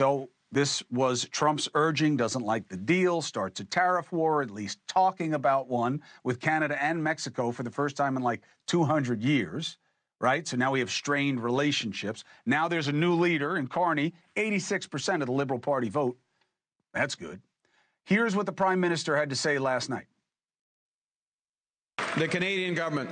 So this was Trump's urging, doesn't like the deal, starts a tariff war, at least talking about one with Canada and Mexico for the first time in like 200 years, right? So now we have strained relationships. Now there's a new leader in Carney, 86% of the Liberal Party vote. That's good. Here's what the Prime Minister had to say last night. The Canadian government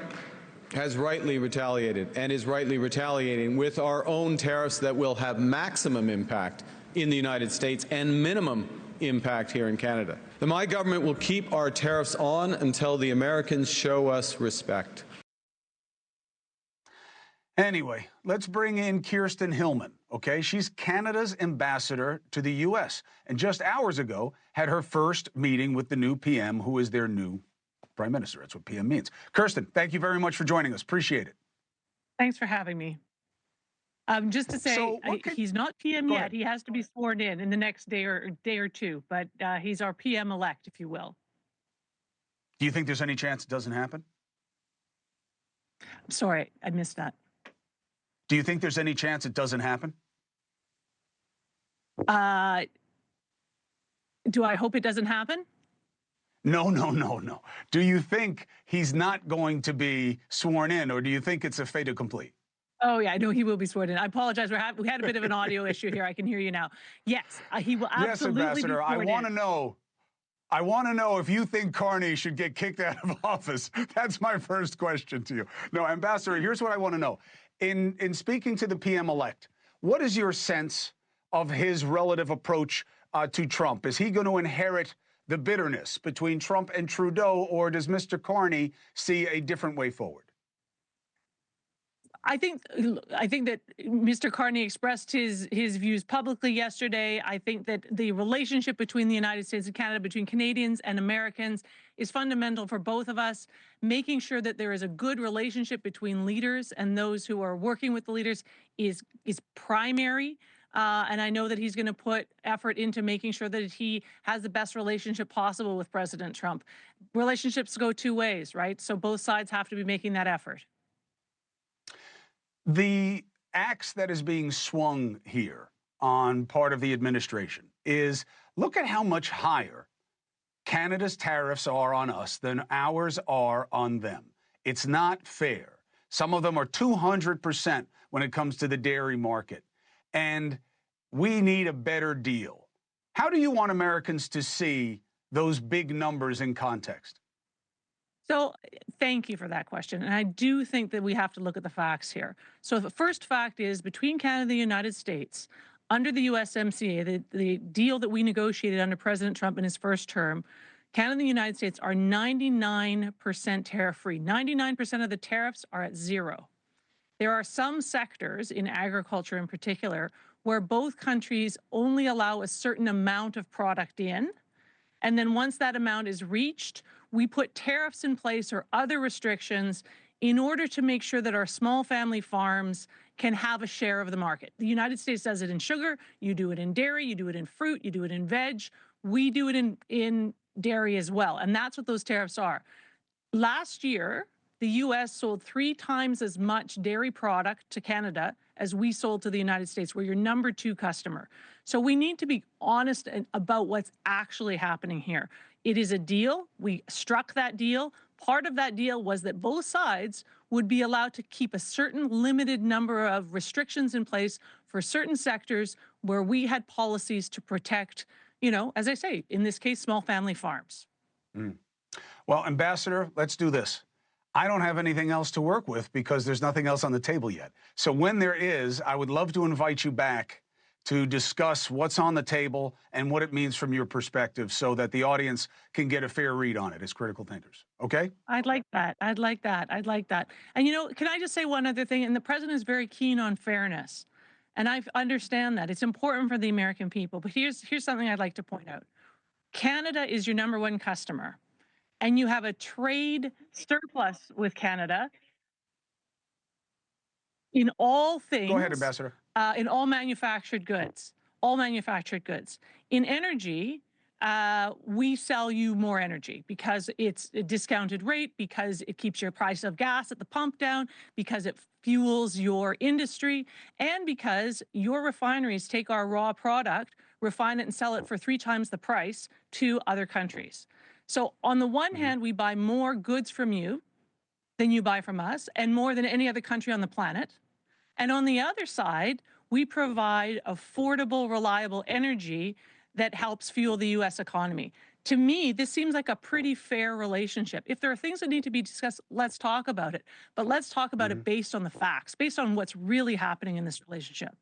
has rightly retaliated and is rightly retaliating with our own tariffs that will have maximum impact in the United States and minimum impact here in Canada. My government will keep our tariffs on until the Americans show us respect. Anyway, let's bring in Kirsten Hillman, okay? She's Canada's ambassador to the U.S. and just hours ago had her first meeting with the new PM, who is their new Prime Minister. That's what PM means. Kirsten, thank you very much for joining us. Appreciate it. Thanks for having me. Just to say, he's not PM yet. He has to be sworn in the next day or two, but he's our PM-elect, if you will. Do you think there's any chance it doesn't happen? I'm sorry, I missed that. Do you think there's any chance it doesn't happen? Do I hope it doesn't happen? No. Do you think he's not going to be sworn in, or do you think it's a fait accompli? Oh, yeah, I know he will be sworn in. I apologize. We had a bit of an audio issue here. I can hear you now. Yes, he will absolutely Yes, Ambassador, be sworn in. I want to know if you think Carney should get kicked out of office. That's my first question to you. No, Ambassador, here's what I want to know. In speaking to the PM-elect, what is your sense of his relative approach to Trump? Is he going to inherit the bitterness between Trump and Trudeau, or does Mr. Carney see a different way forward? I think that Mr. Carney expressed his views publicly yesterday. I think that the relationship between the United States and Canada, between Canadians and Americans, is fundamental for both of us. Making sure that there is a good relationship between leaders and those who are working with the leaders is primary. And I know that he's going to put effort into making sure that he has the best relationship possible with President Trump. Relationships go two ways, right? So both sides have to be making that effort. The axe that is being swung here on part of the administration is, look at how much higher Canada's tariffs are on us than ours are on them. It's not fair. Some of them are 200% when it comes to the dairy market. And we need a better deal. How do you want Americans to see those big numbers in context? So thank you for that question. And I do think that we have to look at the facts here. So the first fact is, between Canada and the United States, under the USMCA, the deal that we negotiated under President Trump in his first term, Canada and the United States are 99% tariff-free. 99% of the tariffs are at zero. There are some sectors, in agriculture in particular, where both countries only allow a certain amount of product in. And then once that amount is reached, we put tariffs in place or other restrictions in order to make sure that our small family farms can have a share of the market. The United States does it in sugar, you do it in dairy, you do it in fruit, you do it in veg. We do it in dairy as well, and that's what those tariffs are. Last year, the U.S. sold 3 times as much dairy product to Canada as we sold to the United States. We're your number 2 customer. So we need to be honest about what's actually happening here. It is a deal. We struck that deal. Part of that deal was that both sides would be allowed to keep a certain limited number of restrictions in place for certain sectors where we had policies to protect, as I say, in this case, small family farms. Well, Ambassador, let's do this. I don't have anything else to work with because there's nothing else on the table yet. So when there is, I would love to invite you back to discuss what's on the table and what it means from your perspective so that the audience can get a fair read on it as critical thinkers. Okay? I'd like that. I'd like that. And, can I just say one other thing? And the president is very keen on fairness. And I understand that. It's important for the American people. But here's something I'd like to point out. Canada is your number 1 customer. And you have a trade surplus with Canada in all things. Go ahead, Ambassador. In all manufactured goods. In energy, we sell you more energy because it's a discounted rate, because it keeps your price of gas at the pump down, because it fuels your industry, and because your refineries take our raw product, refine it, and sell it for 3 times the price to other countries. So on the one hand, we buy more goods from you than you buy from us, and more than any other country on the planet. And on the other side, we provide affordable, reliable energy that helps fuel the U.S. economy. To me, this seems like a pretty fair relationship. If there are things that need to be discussed, let's talk about it. But let's talk about it based on the facts, based on what's really happening in this relationship.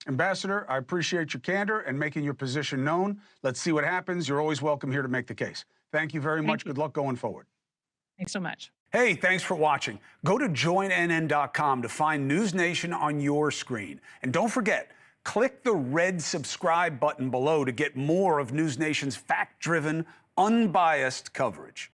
Ambassador, I appreciate your candor and making your position known. Let's see what happens. You're always welcome here to make the case. Thank you very much. Good luck going forward. Thanks so much. Hey, thanks for watching. Go to joinnn.com to find NewsNation on your screen. And don't forget, click the red subscribe button below to get more of NewsNation's fact-driven, unbiased coverage.